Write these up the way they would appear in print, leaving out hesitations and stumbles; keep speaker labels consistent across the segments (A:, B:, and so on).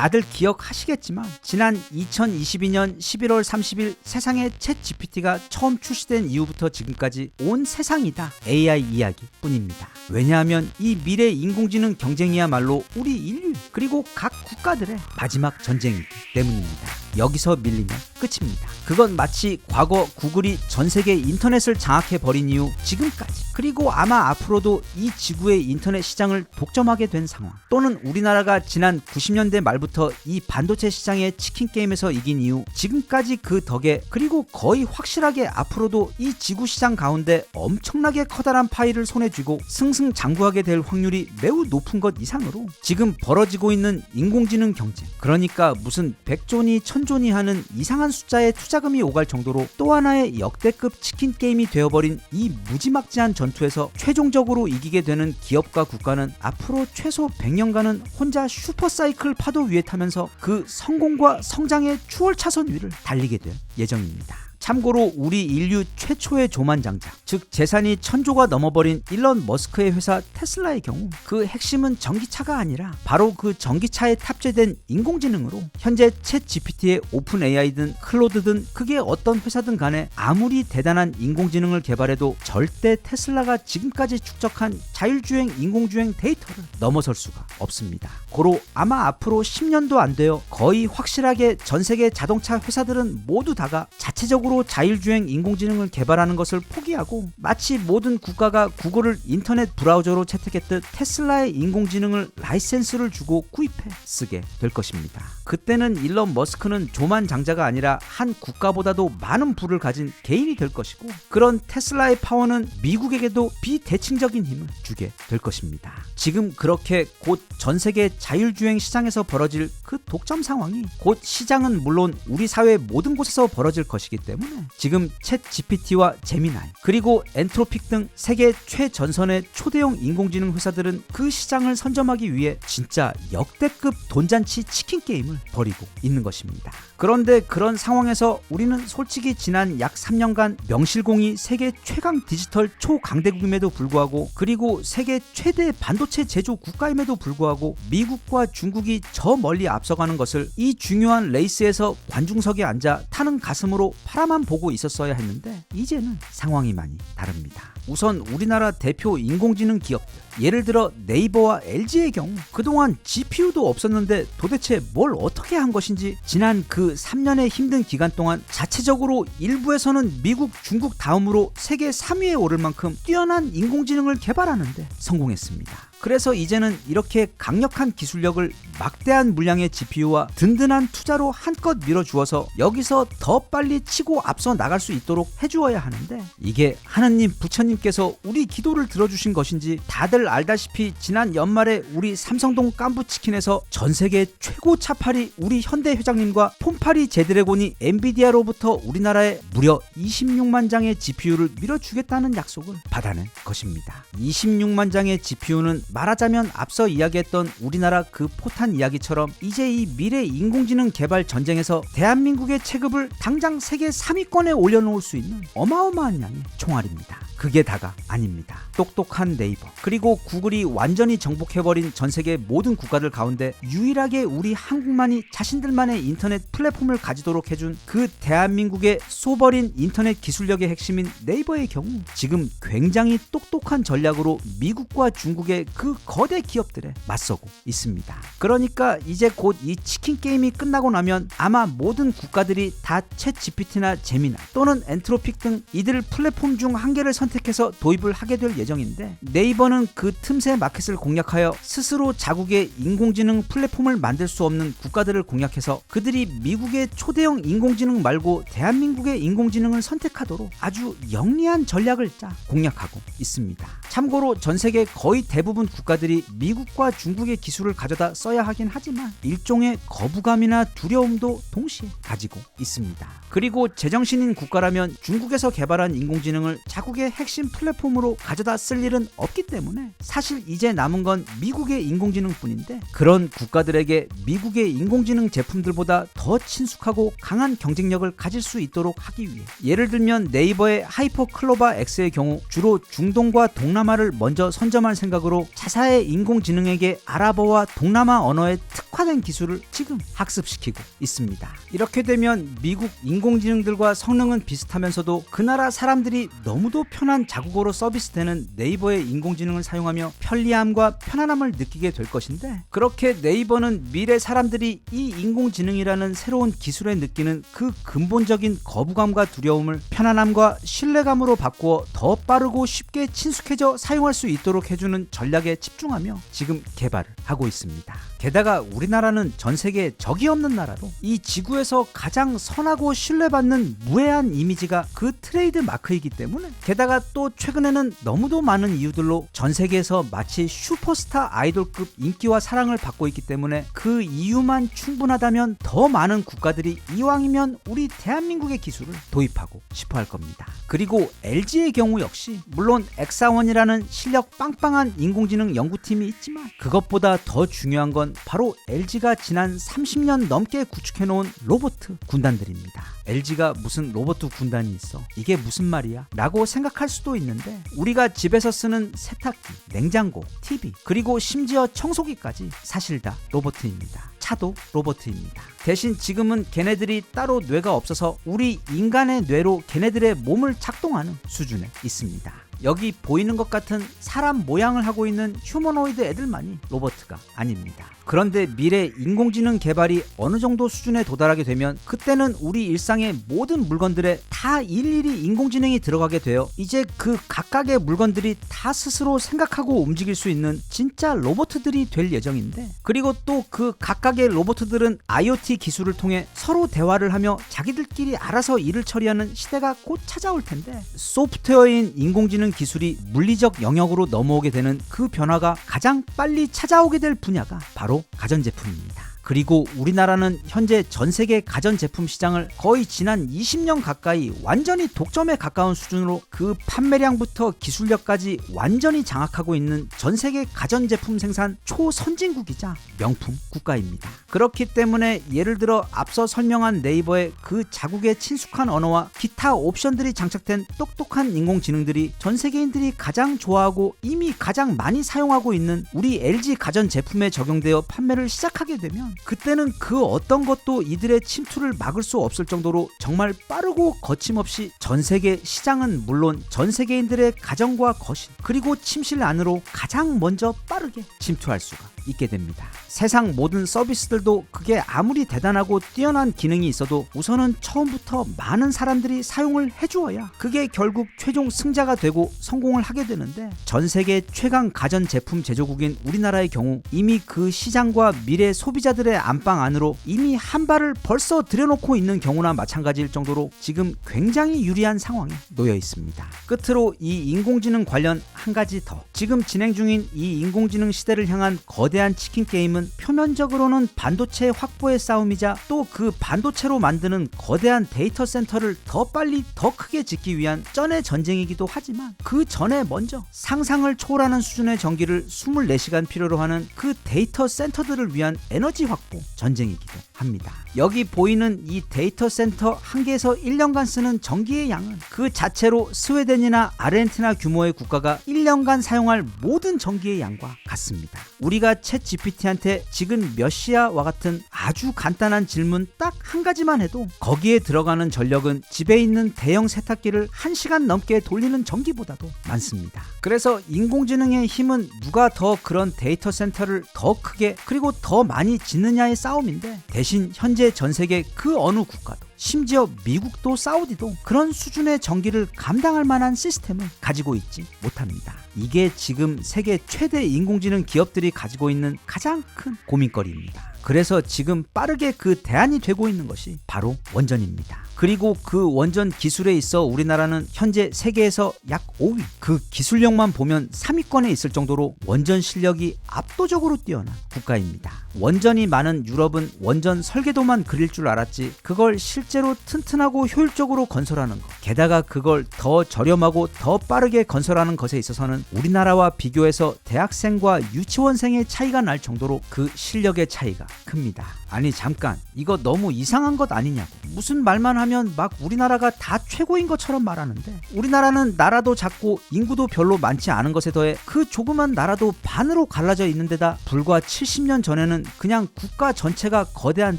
A: 다들 기억하시겠지만 지난 2022년 11월 30일 세상에 챗 GPT가 처음 출시된 이후부터 지금까지 온 세상이 다 AI 이야기 뿐입니다. 왜냐하면 이 미래 인공지능 경쟁이야말로 우리 인류 그리고 각 국가들의 마지막 전쟁이기 때문입니다. 여기서 밀리면 끝입니다. 그건 마치 과거 구글이 전 세계 인터넷을 장악해버린 이후 지금까지, 그리고 아마 앞으로도 이 지구의 인터넷 시장을 독점하게 된 상황, 또는 우리나라가 지난 90년대 말부터 이 반도체 시장의 치킨 게임에서 이긴 이후 지금까지 그 덕에, 그리고 거의 확실하게 앞으로도 이 지구 시장 가운데 엄청나게 커다란 파이를 손에 쥐고 승승장구하게 될 확률이 매우 높은 것 이상으로 지금 벌어지고 있는 인공지능 경쟁, 그러니까 무슨 100조니 1000조니 하는 이상한 숫자의 투자금이 오갈 정도로 또 하나의 역대급 치킨 게임이 되어버린 이 무지막지한 전투에서 최종적으로 이기게 되는 기업과 국가는 앞으로 최소 100년간은 혼자 슈퍼사이클 파도 위에 타면서 그 성공과 성장의 추월차선 위를 달리게 될 예정입니다. 참고로 우리 인류 최초의 조만장자, 즉 재산이 1000조가 넘어버린 일론 머스크의 회사 테슬라의 경우 그 핵심은 전기차가 아니라 바로 그 전기차에 탑재된 인공지능으로 현재 챗 GPT의 오픈 AI든 클로드든 그게 어떤 회사든 간에 아무리 대단한 인공지능을 개발해도 절대 테슬라가 지금까지 축적한 자율주행 인공주행 데이터를 넘어설 수가 없습니다. 고로 아마 앞으로 10년도 안 되어 거의 확실하게 전 세계 자동차 회사들은 모두 다가 자체적으로 자율주행 인공지능을 개발하는 것을 포기하고 마치 모든 국가가 구글을 인터넷 브라우저로 채택했듯 테슬라의 인공지능을 라이센스를 주고 구입해 쓰게 될 것입니다. 그때는 일론 머스크는 조만장자가 아니라 한 국가보다도 많은 부를 가진 개인이 될 것이고, 그런 테슬라의 파워는 미국에게도 비대칭적인 힘을 주게 될 것입니다. 지금 그렇게 곧 전 세계 자율주행 시장에서 벌어질 그 독점 상황이 곧 시장은 물론 우리 사회 모든 곳에서 벌어질 것이기 때문에 지금 챗 GPT와 제미나이 그리고 엔트로픽 등 세계 최전선의 초대형 인공지능 회사들은 그 시장을 선점하기 위해 진짜 역대급 돈잔치 치킨 게임을 벌이고 있는 것입니다. 그런데 그런 상황에서 우리는 솔직히 지난 약 3년간 명실공히 세계 최강 디지털 초강대국임에도 불구하고, 그리고 세계 최대 반도체 제조 국가임에도 불구하고 미국과 중국이 저 멀리 앞서가는 것을 이 중요한 레이스에서 관중석에 앉아 타는 가슴으로 바라만 보고 있었어야 했는데 이제는 상황이 많이 다릅니다. 우선 우리나라 대표 인공지능 기업들, 예를 들어 네이버와 LG의 경우 그동안 GPU도 없었는데 도대체 뭘 어떻게 한 것인지 지난 그 3년의 힘든 기간 동안 자체적으로 일부에서는 미국, 중국 다음으로 세계 3위에 오를 만큼 뛰어난 인공지능을 개발하는데 성공했습니다. 그래서 이제는 이렇게 강력한 기술력을 막대한 물량의 GPU와 든든한 투자로 한껏 밀어주어서 여기서 더 빨리 치고 앞서 나갈 수 있도록 해주어야 하는데, 이게 하느님 부처님께서 우리 기도를 들어주신 것인지 다들 알다시피 지난 연말에 우리 삼성동 깐부치킨에서 전세계 최고 차팔이 우리 현대 회장님과 폼파리 제드래곤이 엔비디아로부터 우리나라에 무려 26만 장의 GPU를 밀어주겠다는 약속을 받아낸 것입니다. 26만 장의 GPU는 말하자면 앞서 이야기했던 우리나라 그 포탄 이야기처럼 이제 이 미래 인공지능 개발 전쟁에서 대한민국의 체급을 당장 세계 3위권에 올려놓을 수 있는 어마어마한 양의 총알입니다. 그게 다가 아닙니다. 똑똑한 네이버 그리고 구글이 완전히 정복해버린 전 세계 모든 국가들 가운데 유일하게 우리 한국만이 자신들만의 인터넷 플랫폼을 가지도록 해준 그 대한민국의 쏘버린 인터넷 기술력의 핵심인 네이버의 경우 지금 굉장히 똑똑한 전략으로 미국과 중국의 그 거대 기업들에 맞서고 있습니다. 그러니까 이제 곧 이 치킨 게임이 끝나고 나면 아마 모든 국가들이 다 챗 GPT나 제미나 또는 엔트로픽 등 이들 플랫폼 중 한 개를 선택해서 도입을 하게 될 예정인데, 네이버는 그 틈새 마켓을 공략하여 스스로 자국의 인공지능 플랫폼을 만들 수 없는 국가들을 공략해서 그들이 미국의 초대형 인공지능 말고 대한민국의 인공지능을 선택하도록 아주 영리한 전략을 짜 공략하고 있습니다. 참고로 전 세계 거의 대부분 국가들이 미국과 중국의 기술을 가져다 써야 하긴 하지만 일종의 거부감이나 두려움도 동시에 가지고 있습니다. 그리고 제정신인 국가라면 중국에서 개발한 인공지능을 자국의 핵심 플랫폼으로 가져다 쓸 일은 없기 때문에 사실 이제 남은 건 미국의 인공지능뿐인데, 그런 국가들에게 미국의 인공지능 제품들보다 더 친숙하고 강한 경쟁력을 가질 수 있도록 하기 위해, 예를 들면 네이버의 하이퍼 클로바 X의 경우 주로 중동과 동남아를 먼저 선점할 생각으로 자사의 인공지능에게 아랍어와 동남아 언어에 특화된 기술을 지금 학습시키고 있습니다. 이렇게 되면 미국 인공지능들과 성능은 비슷하면서도 그 나라 사람들이 너무도 편한 자국어로 서비스되는 네이버의 인공지능을 사용하며 편리함과 편안함을 느끼게 될 것인데, 그렇게 네이버는 미래 사람들이 이 인공지능이라는 새로운 기술에 느끼는 그 근본적인 거부감과 두려움을 편안함과 신뢰감으로 바꾸어 더 빠르고 쉽게 친숙해져 사용할 수 있도록 해주는 전략에 집중하며 지금 개발을 하고 있습니다. 게다가 우리나라는 전 세계에 적이 없는 나라로 이 지구에서 가장 선하고 신뢰받는 무해한 이미지가 그 트레이드 마크이기 때문에, 게다가 또 최근에는 너무도 많은 이유들로 전 세계에서 마치 슈퍼스타 아이돌급 인기와 사랑을 받고 있기 때문에 그 이유만 충분하다면 더 많은 국가들이 이왕이면 우리 대한민국의 기술을 도입하고 싶어 할 겁니다. 그리고 LG의 경우 역시 물론 엑사원이라는 실력 빵빵한 인공지능 연구팀이 있지만 그것보다 더 중요한 건 바로 LG가 지난 30년 넘게 구축해놓은 로봇 군단들입니다. LG가 무슨 로봇 군단이 있어? 이게 무슨 말이야? 라고 생각할 수도 있는데, 우리가 집에서 쓰는 세탁기, 냉장고, TV, 그리고 심지어 청소기까지 사실 다 로봇입니다. 차도 로봇입니다. 대신 지금은 걔네들이 따로 뇌가 없어서 우리 인간의 뇌로 걔네들의 몸을 작동하는 수준에 있습니다. 여기 보이는 것 같은 사람 모양을 하고 있는 휴머노이드 애들만이 로봇가 아닙니다. 그런데 미래 인공지능 개발이 어느 정도 수준에 도달하게 되면 그때는 우리 일상의 모든 물건들에 다 일일이 인공지능이 들어가게 되어 이제 그 각각의 물건들이 다 스스로 생각하고 움직일 수 있는 진짜 로봇들이 될 예정인데, 그리고 또 그 각각의 로봇들은 IoT 기술을 통해 서로 대화를 하며 자기들끼리 알아서 일을 처리하는 시대가 곧 찾아올 텐데, 소프트웨어인 인공지능 기술이 물리적 영역으로 넘어오게 되는 그 변화가 가장 빨리 찾아오게 될 분야가 바로 가전제품입니다. 그리고 우리나라는 현재 전 세계 가전제품 시장을 거의 지난 20년 가까이 완전히 독점에 가까운 수준으로 그 판매량부터 기술력까지 완전히 장악하고 있는 전 세계 가전제품 생산 초선진국이자 명품 국가입니다. 그렇기 때문에 예를 들어 앞서 설명한 네이버의 그 자국의 친숙한 언어와 기타 옵션들이 장착된 똑똑한 인공지능들이 전 세계인들이 가장 좋아하고 이미 가장 많이 사용하고 있는 우리 LG 가전제품에 적용되어 판매를 시작하게 되면, 그때는 그 어떤 것도 이들의 침투를 막을 수 없을 정도로 정말 빠르고 거침없이 전 세계 시장은 물론 전 세계인들의 가정과 거실 그리고 침실 안으로 가장 먼저 빠르게 침투할 수가 있게 됩니다. 세상 모든 서비스들도 그게 아무리 대단하고 뛰어난 기능이 있어도 우선은 처음부터 많은 사람들이 사용을 해주어야 그게 결국 최종 승자가 되고 성공을 하게 되는데, 전 세계 최강 가전제품 제조국인 우리나라의 경우 이미 그 시장과 미래 소비자들의 안방 안으로 이미 한 발을 벌써 들여놓고 있는 경우나 마찬가지일 정도로 지금 굉장히 유리한 상황에 놓여 있습니다. 끝으로 이 인공지능 관련 한 가지 더, 지금 진행 중인 이 인공지능 시대를 향한 거대한 치킨 게임은 표면적으로는 반도체 확보의 싸움이자 또 그 반도체로 만드는 거대한 데이터 센터를 더 빨리 더 크게 짓기 위한 쩐의 전쟁이기도 하지만, 그 전에 먼저 상상을 초월하는 수준의 전기를 24시간 필요로 하는 그 데이터 센터들을 위한 에너지 확보 전쟁이기도 합니다. 여기 보이는 이 데이터 센터 한 개에서 1년간 쓰는 전기의 양은 그 자체로 스웨덴이나 아르헨티나 규모의 국가가 1년간 사용할 모든 전기의 양과 같습니다. 우리가 챗 GPT한테 지금 몇 시야와 같은 아주 간단한 질문 딱 한 가지만 해도 거기에 들어가는 전력은 집에 있는 대형 세탁기를 1시간 넘게 돌리는 전기보다도 많습니다. 그래서 인공지능의 힘은 누가 더 그런 데이터 센터를 더 크게 그리고 더 많이 짓느냐의 싸움인데, 대신 현재 전 세계 그 어느 국가도 심지어 미국도 사우디도 그런 수준의 전기를 감당할 만한 시스템을 가지고 있지 못합니다. 이게 지금 세계 최대 인공지능 기업들이 가지고 있는 가장 큰 고민거리입니다. 그래서 지금 빠르게 그 대안이 되고 있는 것이 바로 원전입니다. 그리고 그 원전 기술에 있어 우리나라는 현재 세계에서 약 5위, 그 기술력만 보면 3위권에 있을 정도로 원전 실력이 압도적으로 뛰어난 국가입니다. 원전이 많은 유럽은 원전 설계도만 그릴 줄 알았지 그걸 실제로 튼튼하고 효율적으로 건설하는 것, 게다가 그걸 더 저렴하고 더 빠르게 건설하는 것에 있어서는 우리나라와 비교해서 대학생과 유치원생의 차이가 날 정도로 그 실력의 차이가 큽니다. 아니 잠깐, 이거 너무 이상한 것 아니냐고, 무슨 말만 하면 하면 막 우리나라가 다 최고인 것처럼 말하는데, 우리나라는 나라도 작고 인구도 별로 많지 않은 것에 더해 그 조그만 나라도 반으로 갈라져 있는 데다 불과 70년 전에는 그냥 국가 전체가 거대한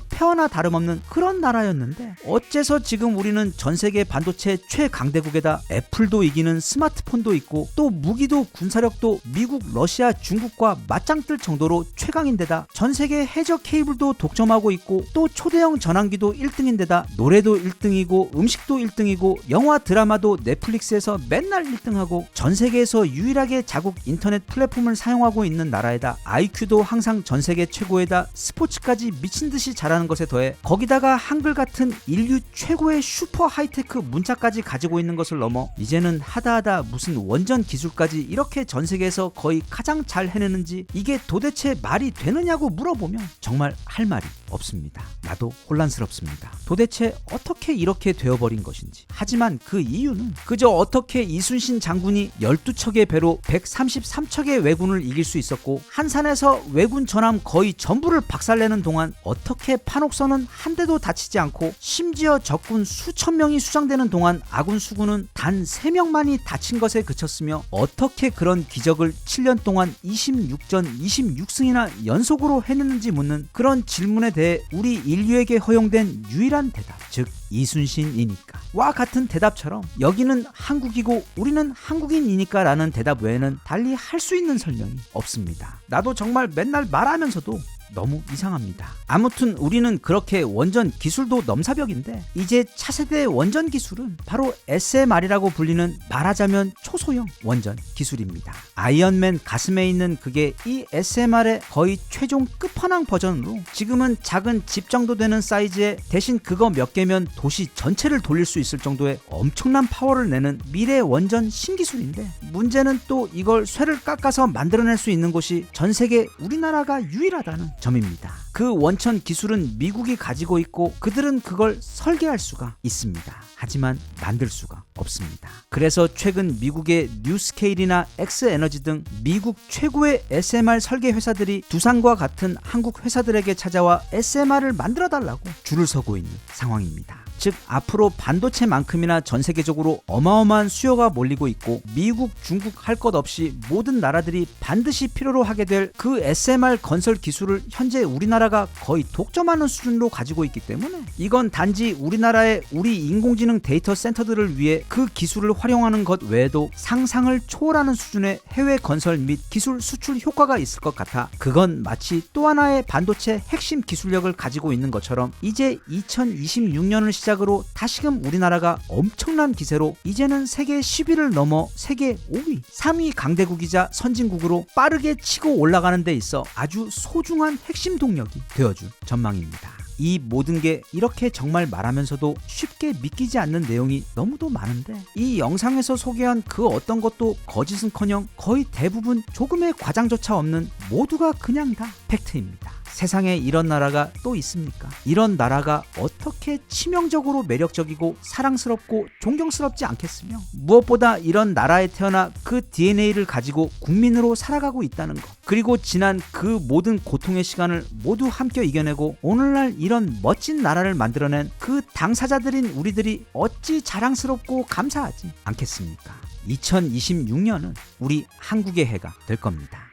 A: 폐허나 다름없는 그런 나라였는데, 어째서 지금 우리는 전 세계 반도체 최강대국에다 애플도 이기는 스마트폰도 있고 또 무기도 군사력도 미국, 러시아, 중국과 맞짱 뜰 정도로 최강인데다 전 세계 해저 케이블도 독점하고 있고 또 초대형 전환기도 1등인데다 노래도 1등이고 음식도 1등이고 영화 드라마도 넷플릭스에서 맨날 1등하고 전 세계에서 유일하게 자국 인터넷 플랫폼을 사용하고 있는 나라에다 IQ도 항상 전 세계 최고에다 스포츠까지 미친듯이 잘하는 것에 더해 거기다가 한글 같은 인류 최고의 슈퍼 하이테크 문자까지 가지고 있는 것을 넘어 이제는 하다하다 무슨 원전 기술까지 이렇게 전 세계에서 거의 가장 잘 해내는지 이게 도대체 말이 되느냐고 물어보면 정말 할 말이 없습니다. 나도 혼란스럽습니다. 도대체 어떻게 이렇게 되어버린 것인지. 하지만 그 이유는 그저 어떻게 이순신 장군이 12척의 배로 133척의 왜군을 이길 수 있었고 한산에서 왜군 전함 거의 전부를 박살내는 동안 어떻게 판옥선은 한 대도 다치지 않고 심지어 적군 수천 명이 수장되는 동안 아군 수군은 단 3명만이 다친 것에 그쳤으며 어떻게 그런 기적을 7년 동안 26전 26승이나 연속으로 해냈는지 묻는 그런 질문에 대해 우리 인류에게 허용된 유일한 대답, 즉 이순신이니까 와 같은 대답처럼 여기는 한국이고 우리는 한국인이니까 라는 대답 외에는 달리 할 수 있는 설명이 없습니다. 나도 정말 맨날 말하면서도 너무 이상합니다. 아무튼 우리는 그렇게 원전 기술도 넘사벽인데 이제 차세대 원전 기술은 바로 SMR이라고 불리는 말하자면 초소형 원전 기술입니다. 아이언맨 가슴에 있는 그게 이 SMR의 거의 최종 끝판왕 버전으로 지금은 작은 집 정도 되는 사이즈에 대신 그거 몇 개면 도시 전체를 돌릴 수 있을 정도의 엄청난 파워를 내는 미래 원전 신기술인데, 문제는 또 이걸 쇠를 깎아서 만들어낼 수 있는 곳이 전 세계 우리나라가 유일하다는 점입니다. 그 원천 기술은 미국이 가지고 있고 그들은 그걸 설계할 수가 있습니다. 하지만 만들 수가 없습니다. 그래서 최근 미국의 뉴스케일이나 엑스에너지 등 미국 최고의 SMR 설계 회사들이 두산과 같은 한국 회사들에게 찾아와 SMR을 만들어 달라고 줄을 서고 있는 상황입니다. 즉 앞으로 반도체만큼이나 전 세계적으로 어마어마한 수요가 몰리고 있고 미국, 중국 할 것 없이 모든 나라들이 반드시 필요로 하게 될 그 SMR 건설 기술을 현재 우리나라가 거의 독점하는 수준으로 가지고 있기 때문에 이건 단지 우리나라의 우리 인공지능 데이터 센터들을 위해 그 기술을 활용하는 것 외에도 상상을 초월하는 수준의 해외 건설 및 기술 수출 효과가 있을 것 같아 그건 마치 또 하나의 반도체 핵심 기술력을 가지고 있는 것처럼 이제 2026년을 시작으로 다시금 우리나라가 엄청난 기세로 이제는 세계 10위를 넘어 세계 5위, 3위 강대국이자 선진국으로 빠르게 치고 올라가는 데 있어 아주 소중한 핵심 동력이 되어줄 전망입니다. 이 모든 게 이렇게 정말 말하면서도 쉽게 믿기지 않는 내용이 너무도 많은데 이 영상에서 소개한 그 어떤 것도 거짓은커녕 거의 대부분 조금의 과장조차 없는 모두가 그냥 다 팩트입니다. 세상에 이런 나라가 또 있습니까? 이런 나라가 어떻게 치명적으로 매력적이고 사랑스럽고 존경스럽지 않겠으며 무엇보다 이런 나라에 태어나 그 DNA를 가지고 국민으로 살아가고 있다는 것, 그리고 지난 그 모든 고통의 시간을 모두 함께 이겨내고 오늘날 이런 멋진 나라를 만들어낸 그 당사자들인 우리들이 어찌 자랑스럽고 감사하지 않겠습니까? 2026년은 우리 한국의 해가 될 겁니다.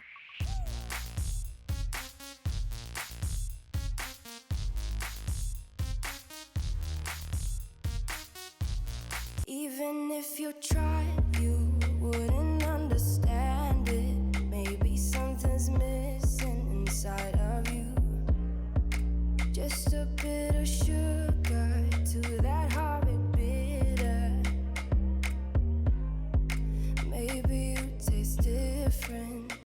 B: Even if you tried, you wouldn't understand it. Maybe something's missing inside of you. Just a bit of sugar.